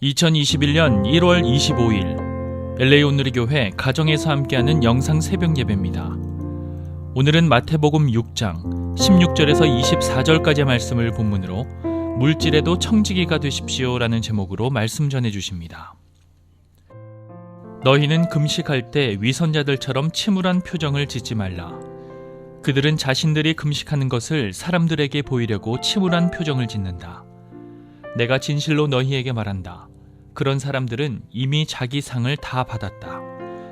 2021년 1월 25일 LA 온누리교회 가정에서 함께하는 영상 새벽 예배입니다. 오늘은 마태복음 6장 16절에서 24절까지의 말씀을 본문으로 물질에도 청지기가 되십시오라는 제목으로 말씀 전해주십니다. 너희는 금식할 때 위선자들처럼 침울한 표정을 짓지 말라. 그들은 자신들이 금식하는 것을 사람들에게 보이려고 침울한 표정을 짓는다. 내가 진실로 너희에게 말한다. 그런 사람들은 이미 자기 상을 다 받았다.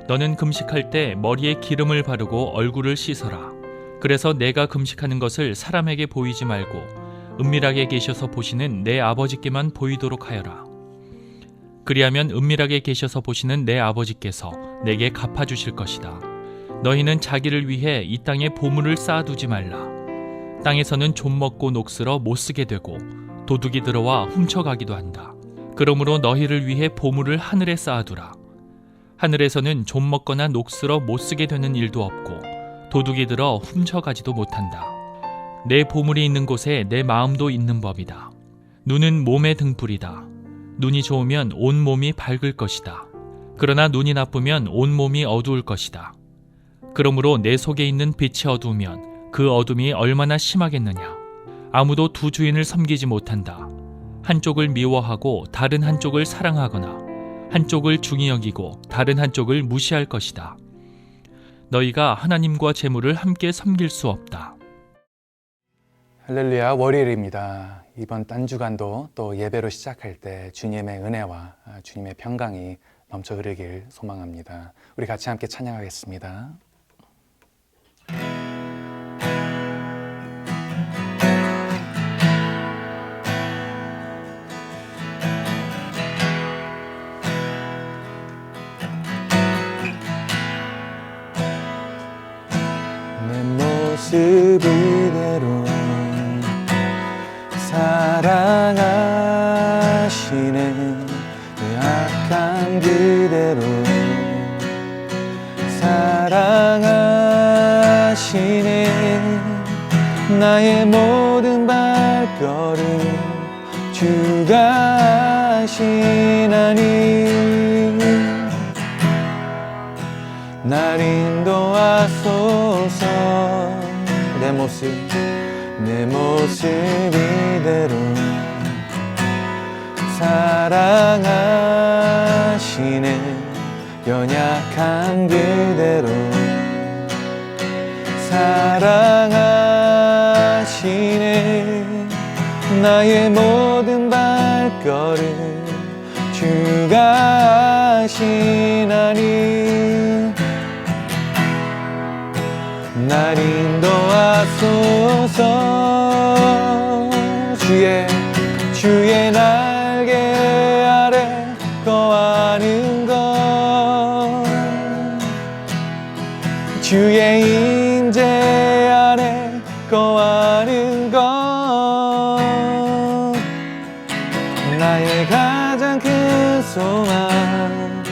너는 금식할 때 머리에 기름을 바르고 얼굴을 씻어라. 그래서 내가 금식하는 것을 사람에게 보이지 말고 은밀하게 계셔서 보시는 내 아버지께만 보이도록 하여라. 그리하면 은밀하게 계셔서 보시는 내 아버지께서 내게 갚아주실 것이다. 너희는 자기를 위해 이 땅에 보물을 쌓아두지 말라. 땅에서는 좀 먹고 녹슬어 못 쓰게 되고 도둑이 들어와 훔쳐가기도 한다. 그러므로 너희를 위해 보물을 하늘에 쌓아두라. 하늘에서는 좀 먹거나 녹슬어 못 쓰게 되는 일도 없고 도둑이 들어 훔쳐가지도 못한다. 내 보물이 있는 곳에 내 마음도 있는 법이다. 눈은 몸의 등불이다. 눈이 좋으면 온 몸이 밝을 것이다. 그러나 눈이 나쁘면 온 몸이 어두울 것이다. 그러므로 내 속에 있는 빛이 어두우면 그 어둠이 얼마나 심하겠느냐. 아무도 두 주인을 섬기지 못한다. 한쪽을 미워하고 다른 한쪽을 사랑하거나 한쪽을 중히 여기고 다른 한쪽을 무시할 것이다. 너희가 하나님과 재물을 함께 섬길 수 없다. 할렐루야, 월요일입니다. 이번 딴 주간도 또 예배로 시작할 때 주님의 은혜와 주님의 평강이 넘쳐 흐르길 소망합니다. 우리 같이 함께 찬양하겠습니다. 그대로 사랑하시네. 내 악한 그대로 사랑하시네. 나의 모든 발걸음 주가 하시나니 날 인도하소서. 내 모습 이대로 사랑하시네. 연약한 그대로 사랑하시네. 나의 모든 발걸음 주가 하시나니 날 인도하소서. 주의 날개 아래 거하는 것, 주의 임재 안에 거하는 것, 나의 가장 큰 소망,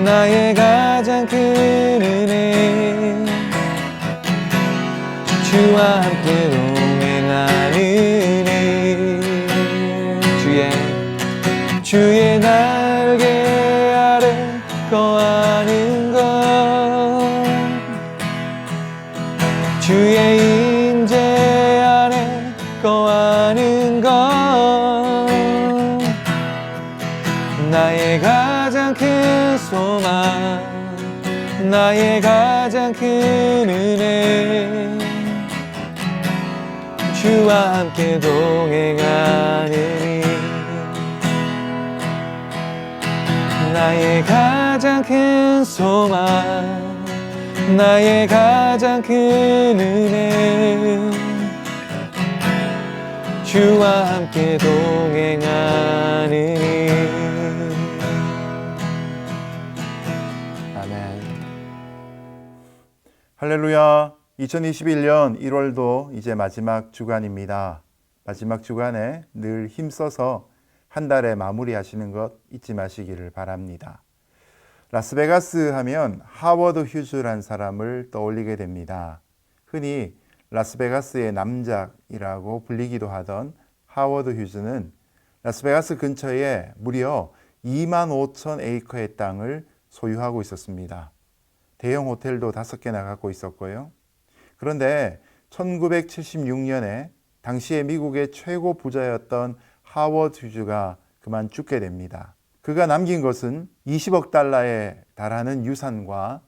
나의 가장 큰 은혜. 주와 함께 동행하는 주의 날개 아래 거하는 것, 주의 임재 안에 거하는 것, 나의 가장 큰 소망, 나의 가장 큰 은혜. 주와 함께 동행하느니 나의 가장 큰 소망, 나의 가장 큰 은혜. 주와 함께 동행하느니. 아멘. 할렐루야. 2021년 1월도 이제 마지막 주간입니다. 마지막 주간에 늘 힘써서 한 달에 마무리하시는 것 잊지 마시기를 바랍니다. 라스베가스 하면 하워드 휴즈란 사람을 떠올리게 됩니다. 흔히 라스베가스의 남작이라고 불리기도 하던 하워드 휴즈는 라스베가스 근처에 무려 2만 5천 에이커의 땅을 소유하고 있었습니다. 대형 호텔도 5개나 갖고 있었고요. 그런데 1976년에 당시에 미국의 최고 부자였던 하워드 휴즈가 그만 죽게 됩니다. 그가 남긴 것은 20억 달러에 달하는 유산과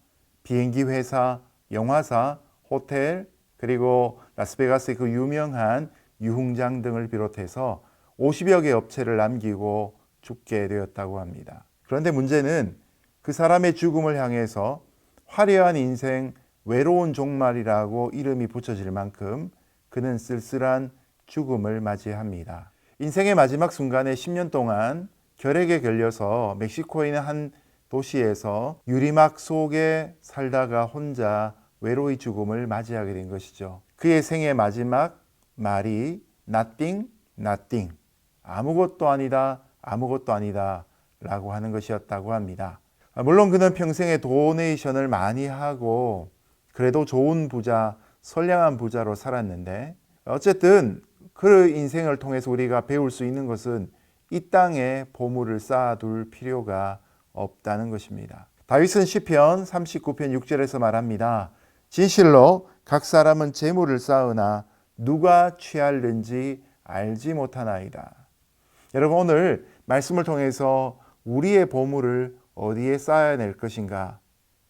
비행기 회사, 영화사, 호텔, 그리고 라스베가스의 그 유명한 유흥장 등을 비롯해서 50여 개 업체를 남기고 죽게 되었다고 합니다. 그런데 문제는 그 사람의 죽음을 향해서 화려한 인생, 외로운 종말이라고 이름이 붙여질 만큼 그는 쓸쓸한 죽음을 맞이합니다. 인생의 마지막 순간에 10년 동안 결핵에 걸려서 멕시코에 있는 한 도시에서 유리막 속에 살다가 혼자 외로이 죽음을 맞이하게 된 것이죠. 그의 생의 마지막 말이 nothing, nothing. 아무것도 아니다, 아무것도 아니다 라고 하는 것이었다고 합니다. 물론 그는 평생에 도네이션을 많이 하고 그래도 좋은 부자, 선량한 부자로 살았는데 어쨌든 그 인생을 통해서 우리가 배울 수 있는 것은 이 땅에 보물을 쌓아둘 필요가 없다는 것입니다. 다윗은 시편 39편 6절에서 말합니다. 진실로 각 사람은 재물을 쌓으나 누가 취할는지 알지 못하나이다. 여러분 오늘 말씀을 통해서 우리의 보물을 어디에 쌓아야 될 것인가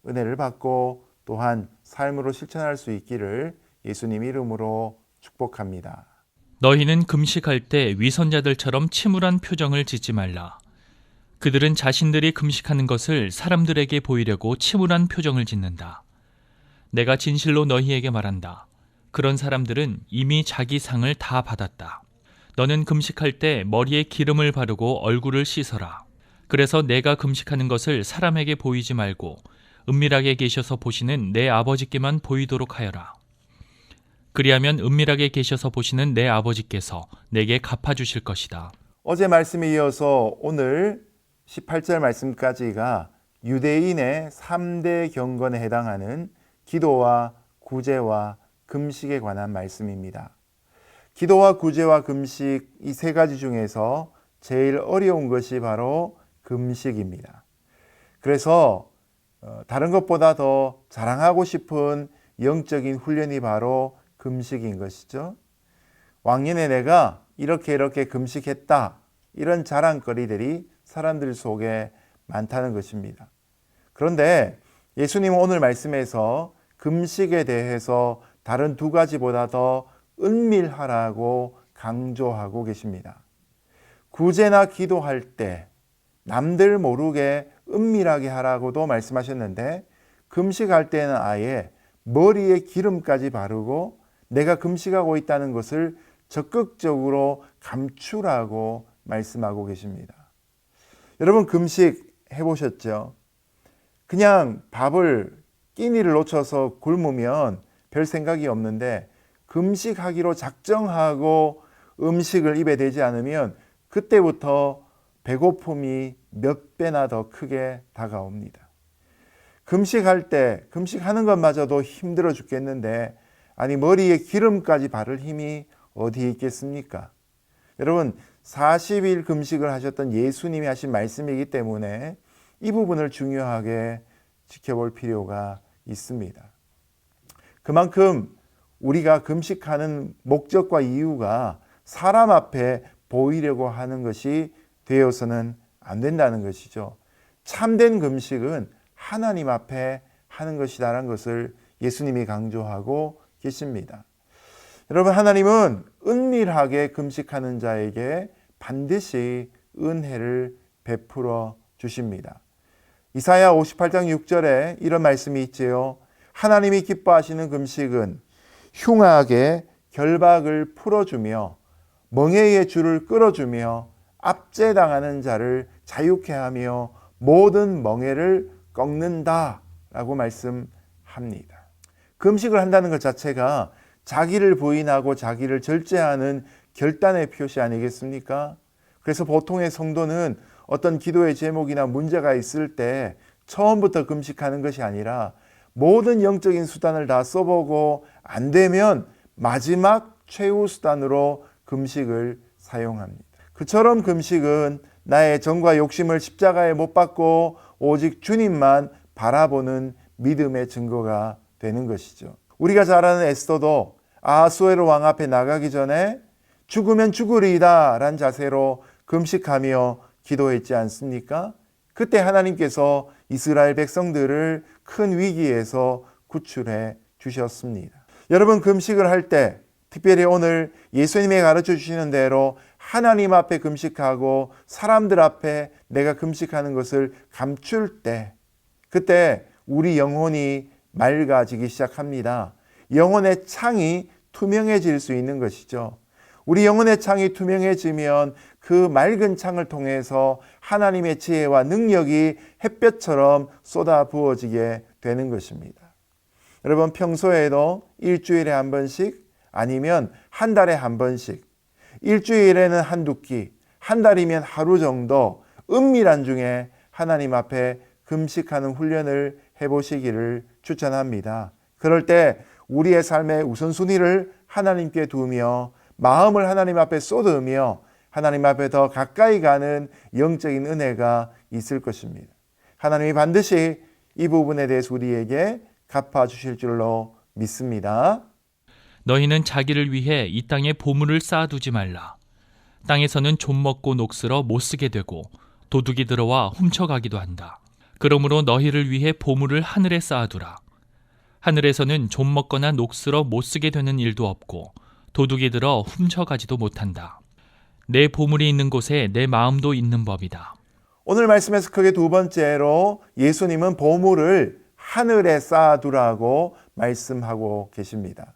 은혜를 받고 또한 삶으로 실천할 수 있기를 예수님 이름으로 축복합니다. 너희는 금식할 때 위선자들처럼 침울한 표정을 짓지 말라. 그들은 자신들이 금식하는 것을 사람들에게 보이려고 침울한 표정을 짓는다. 내가 진실로 너희에게 말한다. 그런 사람들은 이미 자기 상을 다 받았다. 너는 금식할 때 머리에 기름을 바르고 얼굴을 씻어라. 그래서 내가 금식하는 것을 사람에게 보이지 말고 은밀하게 계셔서 보시는 내 아버지께만 보이도록 하여라. 그리하면 은밀하게 계셔서 보시는 내 아버지께서 내게 갚아주실 것이다. 어제 말씀에 이어서 오늘 18절 말씀까지가 유대인의 3대 경건에 해당하는 기도와 구제와 금식에 관한 말씀입니다. 기도와 구제와 금식 이 세 가지 중에서 제일 어려운 것이 바로 금식입니다. 그래서 다른 것보다 더 자랑하고 싶은 영적인 훈련이 바로 금식인 것이죠. 왕년에 내가 이렇게 금식했다 이런 자랑거리들이 사람들 속에 많다는 것입니다. 그런데 예수님은 오늘 말씀에서 금식에 대해서 다른 두 가지보다 더 은밀하라고 강조하고 계십니다. 구제나 기도할 때 남들 모르게 은밀하게 하라고도 말씀하셨는데 금식할 때는 아예 머리에 기름까지 바르고 내가 금식하고 있다는 것을 적극적으로 감추라고 말씀하고 계십니다. 여러분 금식 해보셨죠? 그냥 밥을 끼니를 놓쳐서 굶으면 별 생각이 없는데 금식하기로 작정하고 음식을 입에 대지 않으면 그때부터 배고픔이 몇 배나 더 크게 다가옵니다. 금식할 때 금식하는 것마저도 힘들어 죽겠는데 아니 머리에 기름까지 바를 힘이 어디에 있겠습니까? 여러분 40일 금식을 하셨던 예수님이 하신 말씀이기 때문에 이 부분을 중요하게 지켜볼 필요가 있습니다. 그만큼 우리가 금식하는 목적과 이유가 사람 앞에 보이려고 하는 것이 되어서는 안 된다는 것이죠. 참된 금식은 하나님 앞에 하는 것이다라는 것을 예수님이 강조하고 계십니다. 여러분 하나님은 은밀하게 금식하는 자에게 반드시 은혜를 베풀어 주십니다. 이사야 58장 6절에 이런 말씀이 있지요. 하나님이 기뻐하시는 금식은 흉악의 결박을 풀어주며 멍에의 줄을 끌어주며 압제당하는 자를 자유케 하며 모든 멍에를 꺾는다 라고 말씀합니다. 금식을 한다는 것 자체가 자기를 부인하고 자기를 절제하는 결단의 표시 아니겠습니까? 그래서 보통의 성도는 어떤 기도의 제목이나 문제가 있을 때 처음부터 금식하는 것이 아니라 모든 영적인 수단을 다 써보고 안 되면 마지막 최후 수단으로 금식을 사용합니다. 그처럼 금식은 나의 정과 욕심을 십자가에 못 박고 오직 주님만 바라보는 믿음의 증거가 되는 것이죠. 우리가 잘 아는 에스더도 아하수에로 왕 앞에 나가기 전에 죽으면 죽으리이다 라는 자세로 금식하며 기도했지 않습니까? 그때 하나님께서 이스라엘 백성들을 큰 위기에서 구출해 주셨습니다. 여러분, 금식을 할 때 특별히 오늘 예수님이 가르쳐 주시는 대로 하나님 앞에 금식하고 사람들 앞에 내가 금식하는 것을 감출 때, 그때 우리 영혼이 맑아지기 시작합니다. 영혼의 창이 투명해질 수 있는 것이죠. 우리 영혼의 창이 투명해지면 그 맑은 창을 통해서 하나님의 지혜와 능력이 햇볕처럼 쏟아 부어지게 되는 것입니다. 여러분, 평소에도 일주일에 한 번씩 아니면 한 달에 한 번씩, 일주일에는 한두 끼, 한 달이면 하루 정도 은밀한 중에 하나님 앞에 금식하는 훈련을 해보시기를 추천합니다. 그럴 때 우리의 삶의 우선순위를 하나님께 두며 마음을 하나님 앞에 쏟으며 하나님 앞에 더 가까이 가는 영적인 은혜가 있을 것입니다. 하나님이 반드시 이 부분에 대해서 우리에게 갚아주실 줄로 믿습니다. 너희는 자기를 위해 이 땅에 보물을 쌓아두지 말라. 땅에서는 좀 먹고 녹슬어 못 쓰게 되고 도둑이 들어와 훔쳐가기도 한다. 그러므로 너희를 위해 보물을 하늘에 쌓아두라. 하늘에서는 좀 먹거나 녹슬어 못 쓰게 되는 일도 없고 도둑이 들어 훔쳐가지도 못한다. 내 보물이 있는 곳에 내 마음도 있는 법이다. 오늘 말씀에서 크게 두 번째로 예수님은 보물을 하늘에 쌓아두라고 말씀하고 계십니다.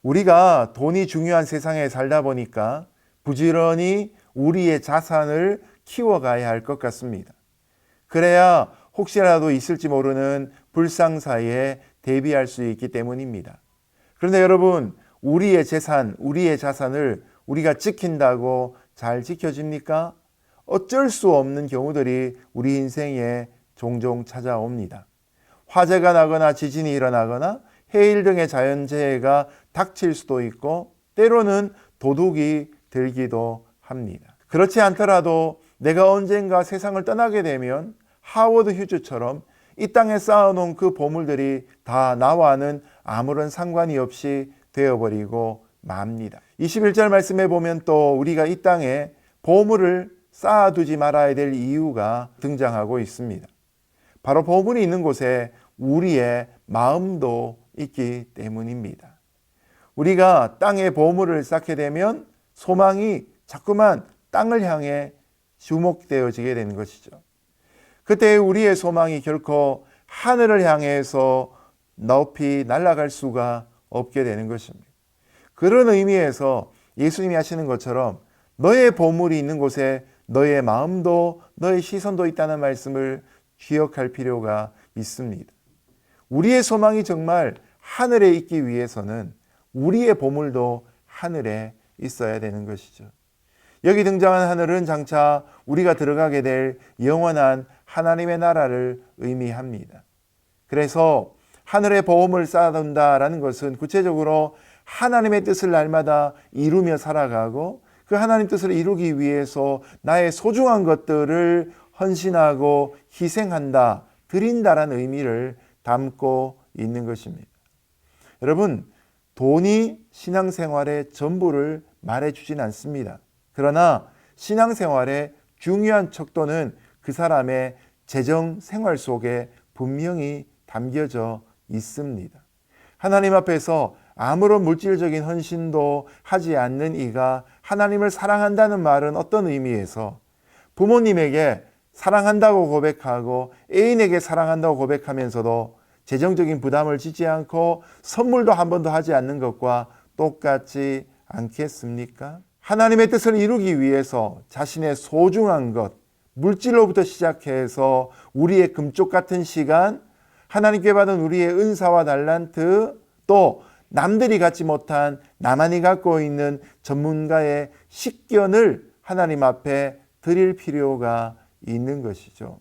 우리가 돈이 중요한 세상에 살다 보니까 부지런히 우리의 자산을 키워가야 할 것 같습니다. 그래야 혹시라도 있을지 모르는 불상사에 대비할 수 있기 때문입니다. 그런데 여러분, 우리의 재산, 우리의 자산을 우리가 지킨다고 잘 지켜집니까? 어쩔 수 없는 경우들이 우리 인생에 종종 찾아옵니다. 화재가 나거나 지진이 일어나거나 해일 등의 자연재해가 닥칠 수도 있고 때로는 도둑이 들기도 합니다. 그렇지 않더라도 내가 언젠가 세상을 떠나게 되면 하워드 휴즈처럼 이 땅에 쌓아놓은 그 보물들이 다 나와는 아무런 상관이 없이 되어버리고 맙니다. 21절 말씀에 보면 또 우리가 이 땅에 보물을 쌓아두지 말아야 될 이유가 등장하고 있습니다. 바로 보물이 있는 곳에 우리의 마음도 있기 때문입니다. 우리가 땅에 보물을 쌓게 되면 소망이 자꾸만 땅을 향해 주목되어지게 되는 것이죠. 그때 우리의 소망이 결코 하늘을 향해서 높이 날아갈 수가 없게 되는 것입니다. 그런 의미에서 예수님이 하시는 것처럼 너의 보물이 있는 곳에 너의 마음도 너의 시선도 있다는 말씀을 기억할 필요가 있습니다. 우리의 소망이 정말 하늘에 있기 위해서는 우리의 보물도 하늘에 있어야 되는 것이죠. 여기 등장한 하늘은 장차 우리가 들어가게 될 영원한 하나님의 나라를 의미합니다. 그래서 하늘에 보험을 쌓아둔다라는 것은 구체적으로 하나님의 뜻을 날마다 이루며 살아가고 그 하나님 뜻을 이루기 위해서 나의 소중한 것들을 헌신하고 희생한다, 드린다라는 의미를 담고 있는 것입니다. 여러분, 돈이 신앙생활의 전부를 말해주진 않습니다. 그러나 신앙생활의 중요한 척도는 그 사람의 재정 생활 속에 분명히 담겨져 있습니다. 하나님 앞에서 아무런 물질적인 헌신도 하지 않는 이가 하나님을 사랑한다는 말은 어떤 의미에서 부모님에게 사랑한다고 고백하고 애인에게 사랑한다고 고백하면서도 재정적인 부담을 지지 않고 선물도 한 번도 하지 않는 것과 똑같지 않겠습니까? 하나님의 뜻을 이루기 위해서 자신의 소중한 것, 물질로부터 시작해서 우리의 금쪽 같은 시간, 하나님께 받은 우리의 은사와 달란트, 또 남들이 갖지 못한 나만이 갖고 있는 전문가의 식견을 하나님 앞에 드릴 필요가 있는 것이죠.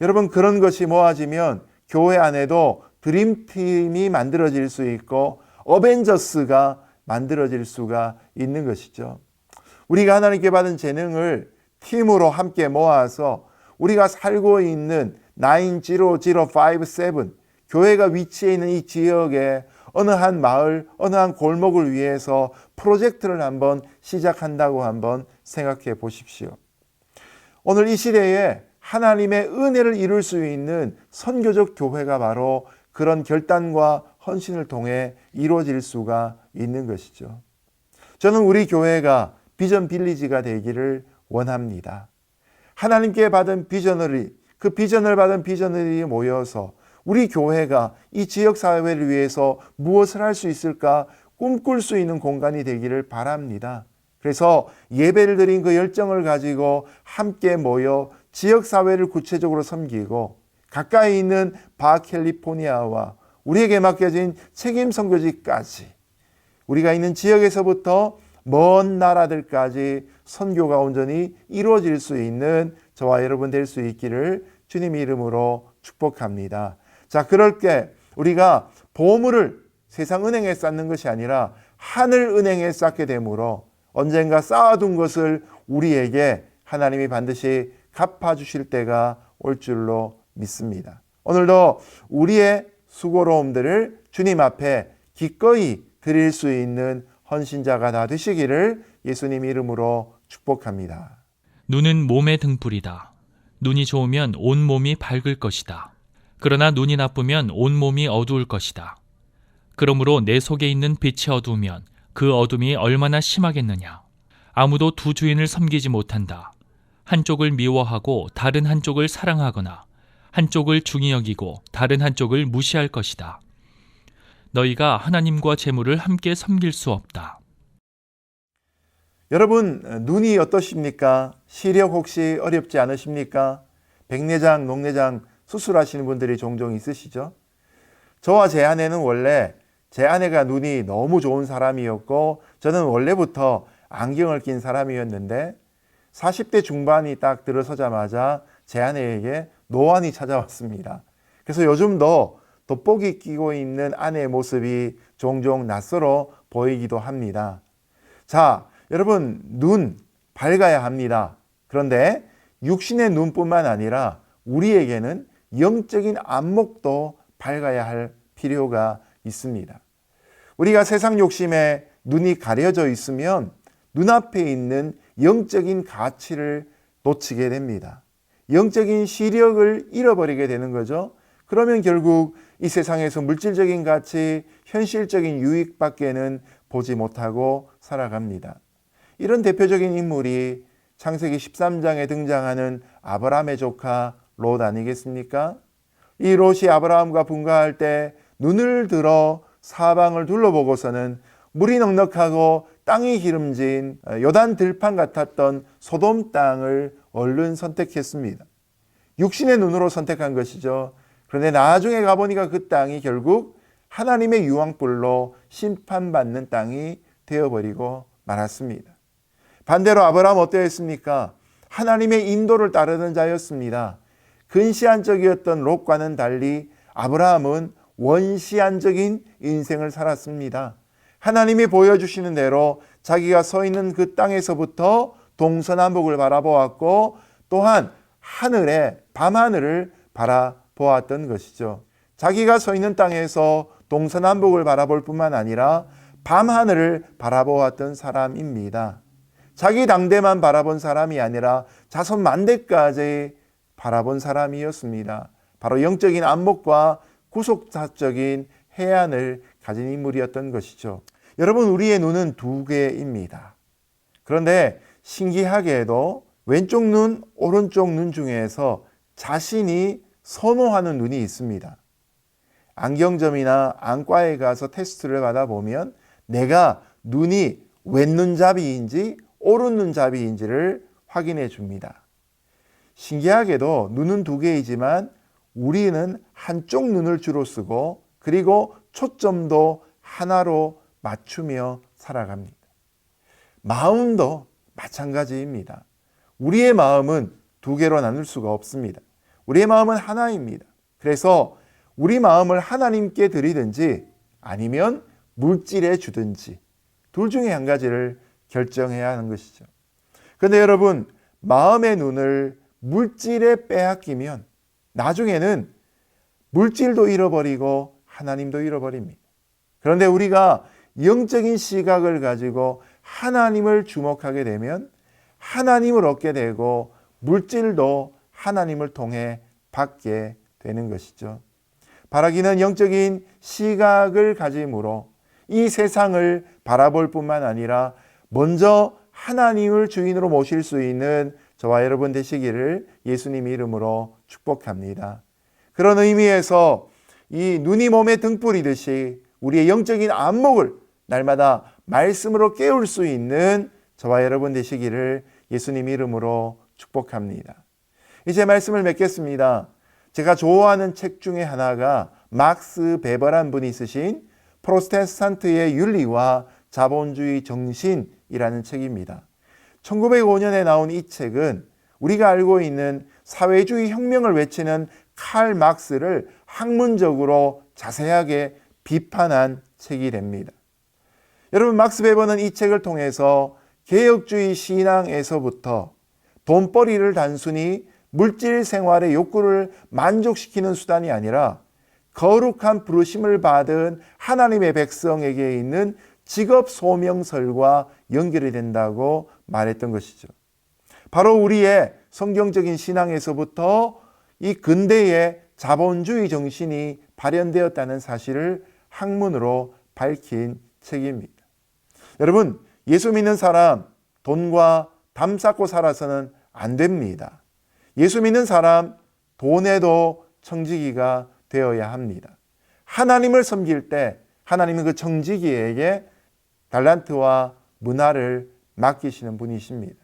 여러분, 그런 것이 모아지면 교회 안에도 드림팀이 만들어질 수 있고 어벤져스가 만들어질 수가 있는 것이죠. 우리가 하나님께 받은 재능을 팀으로 함께 모아서 우리가 살고 있는 90057 교회가 위치해 있는 이 지역에 어느 한 마을, 어느 한 골목을 위해서 프로젝트를 한번 시작한다고 한번 생각해 보십시오. 오늘 이 시대에 하나님의 은혜를 이룰 수 있는 선교적 교회가 바로 그런 결단과 헌신을 통해 이루어질 수가 있는 것이죠. 저는 우리 교회가 비전 빌리지가 되기를 원합니다. 하나님께 받은 비전을, 그 비전을 받은 비전들이 모여서 우리 교회가 이 지역사회를 위해서 무엇을 할 수 있을까 꿈꿀 수 있는 공간이 되기를 바랍니다. 그래서 예배를 드린 그 열정을 가지고 함께 모여 지역사회를 구체적으로 섬기고 가까이 있는 바캘리포니아와 우리에게 맡겨진 책임 선교지까지 우리가 있는 지역에서부터 먼 나라들까지 선교가 온전히 이루어질 수 있는 저와 여러분 될 수 있기를 주님의 이름으로 축복합니다. 자, 그럴 때 우리가 보물을 세상 은행에 쌓는 것이 아니라 하늘 은행에 쌓게 되므로 언젠가 쌓아둔 것을 우리에게 하나님이 반드시 갚아주실 때가 올 줄로 믿습니다. 오늘도 우리의 수고로움들을 주님 앞에 기꺼이 드릴 수 있는 헌신자가 다 되시기를 예수님 이름으로 축복합니다. 눈은 몸의 등불이다. 눈이 좋으면 온 몸이 밝을 것이다. 그러나 눈이 나쁘면 온 몸이 어두울 것이다. 그러므로 내 속에 있는 빛이 어두우면 그 어둠이 얼마나 심하겠느냐. 아무도 두 주인을 섬기지 못한다. 한쪽을 미워하고 다른 한쪽을 사랑하거나 한쪽을 중히 여기고 다른 한쪽을 무시할 것이다. 너희가 하나님과 재물을 함께 섬길 수 없다. 여러분, 눈이 어떠십니까? 시력 혹시 어렵지 않으십니까? 백내장, 녹내장 수술하시는 분들이 종종 있으시죠? 저와 제 아내는 원래 제 아내가 눈이 너무 좋은 사람이었고 저는 원래부터 안경을 낀 사람이었는데 40대 중반이 딱 들어서자마자 제 아내에게 노안이 찾아왔습니다. 그래서 요즘도 돋보기 끼고 있는 아내의 모습이 종종 낯설어 보이기도 합니다. 자, 여러분, 눈 밝아야 합니다. 그런데 육신의 눈뿐만 아니라 우리에게는 영적인 안목도 밝아야 할 필요가 있습니다. 우리가 세상 욕심에 눈이 가려져 있으면 눈앞에 있는 영적인 가치를 놓치게 됩니다. 영적인 시력을 잃어버리게 되는 거죠. 그러면 결국 이 세상에서 물질적인 가치, 현실적인 유익밖에는 보지 못하고 살아갑니다. 이런 대표적인 인물이 창세기 13장에 등장하는 아브라함의 조카 롯 아니겠습니까? 이 롯이 아브라함과 분가할 때 눈을 들어 사방을 둘러보고서는 물이 넉넉하고 땅이 기름진 요단 들판 같았던 소돔 땅을 얼른 선택했습니다. 육신의 눈으로 선택한 것이죠. 그런데 나중에 가보니까 그 땅이 결국 하나님의 유황불로 심판받는 땅이 되어버리고 말았습니다. 반대로 아브라함 어떠했습니까? 하나님의 인도를 따르는 자였습니다. 근시안적이었던 롯과는 달리 아브라함은 원시안적인 인생을 살았습니다. 하나님이 보여주시는 대로 자기가 서 있는 그 땅에서부터 동서남북을 바라보았고 또한 하늘에 밤하늘을 바라보았던 것이죠. 자기가 서 있는 땅에서 동서남북을 바라볼 뿐만 아니라 밤하늘을 바라보았던 사람입니다. 자기 당대만 바라본 사람이 아니라 자손 만대까지 바라본 사람이었습니다. 바로 영적인 안목과 구속사적인 해안을 가진 인물이었던 것이죠. 여러분, 우리의 눈은 두 개입니다. 그런데 신기하게도 왼쪽 눈, 오른쪽 눈 중에서 자신이 선호하는 눈이 있습니다. 안경점이나 안과에 가서 테스트를 받아보면 내가 눈이 왼눈잡이인지 오른눈잡이인지를 확인해 줍니다. 신기하게도 눈은 두 개이지만 우리는 한쪽 눈을 주로 쓰고 그리고 초점도 하나로 맞추며 살아갑니다. 마음도 마찬가지입니다. 우리의 마음은 두 개로 나눌 수가 없습니다. 우리의 마음은 하나입니다. 그래서 우리 마음을 하나님께 드리든지 아니면 물질에 주든지 둘 중에 한 가지를 결정해야 하는 것이죠. 그런데 여러분, 마음의 눈을 물질에 빼앗기면 나중에는 물질도 잃어버리고 하나님도 잃어버립니다. 그런데 우리가 영적인 시각을 가지고 하나님을 주목하게 되면 하나님을 얻게 되고 물질도 하나님을 통해 받게 되는 것이죠. 바라기는 영적인 시각을 가짐으로 이 세상을 바라볼 뿐만 아니라 먼저 하나님을 주인으로 모실 수 있는 저와 여러분 되시기를 예수님 이름으로 축복합니다. 그런 의미에서 이 눈이 몸에 등불이듯이 우리의 영적인 안목을 날마다 말씀으로 깨울 수 있는 저와 여러분 되시기를 예수님 이름으로 축복합니다. 이제 말씀을 맺겠습니다. 제가 좋아하는 책 중에 하나가 막스 베버란 분이 쓰신 프로테스탄트의 윤리와 자본주의 정신이라는 책입니다. 1905년에 나온 이 책은 우리가 알고 있는 사회주의 혁명을 외치는 칼 막스를 학문적으로 자세하게 비판한 책이 됩니다. 여러분, 막스 베버는 이 책을 통해서 개혁주의 신앙에서부터 돈벌이를 단순히 물질 생활의 욕구를 만족시키는 수단이 아니라 거룩한 부르심을 받은 하나님의 백성에게 있는 직업 소명설과 연결이 된다고 말했던 것이죠. 바로 우리의 성경적인 신앙에서부터 이 근대의 자본주의 정신이 발현되었다는 사실을 학문으로 밝힌 책입니다. 여러분, 예수 믿는 사람 돈과 담 쌓고 살아서는 안 됩니다. 예수 믿는 사람 돈에도 청지기가 되어야 합니다. 하나님을 섬길 때 하나님은 그 청지기에게 달란트와 문화를 맡기시는 분이십니다.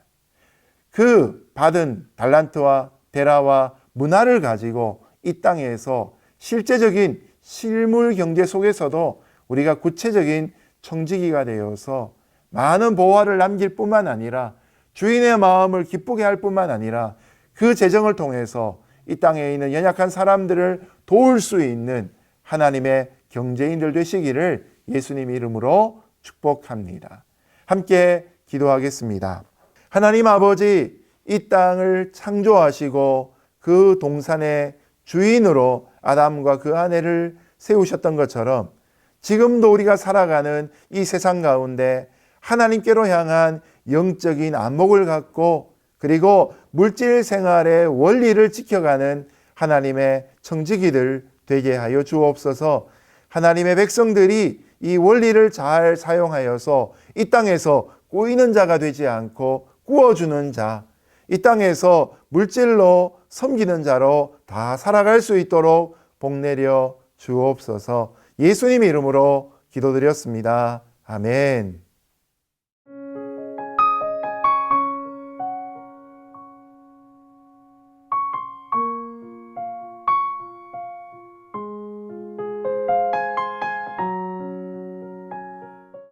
그 받은 달란트와 데라와 문화를 가지고 이 땅에서 실제적인 실물 경제 속에서도 우리가 구체적인 청지기가 되어서 많은 보화를 남길 뿐만 아니라 주인의 마음을 기쁘게 할 뿐만 아니라 그 재정을 통해서 이 땅에 있는 연약한 사람들을 도울 수 있는 하나님의 경제인들 되시기를 예수님 이름으로 축복합니다. 함께 기도하겠습니다. 하나님 아버지, 이 땅을 창조하시고 그 동산의 주인으로 아담과 그 아내를 세우셨던 것처럼 지금도 우리가 살아가는 이 세상 가운데 하나님께로 향한 영적인 안목을 갖고 그리고 물질 생활의 원리를 지켜가는 하나님의 청지기들 되게 하여 주옵소서. 하나님의 백성들이 이 원리를 잘 사용하여서 이 땅에서 꼬이는 자가 되지 않고 구워주는 자, 이 땅에서 물질로 섬기는 자로 다 살아갈 수 있도록 복내려 주옵소서. 예수님 이름으로 기도드렸습니다. 아멘.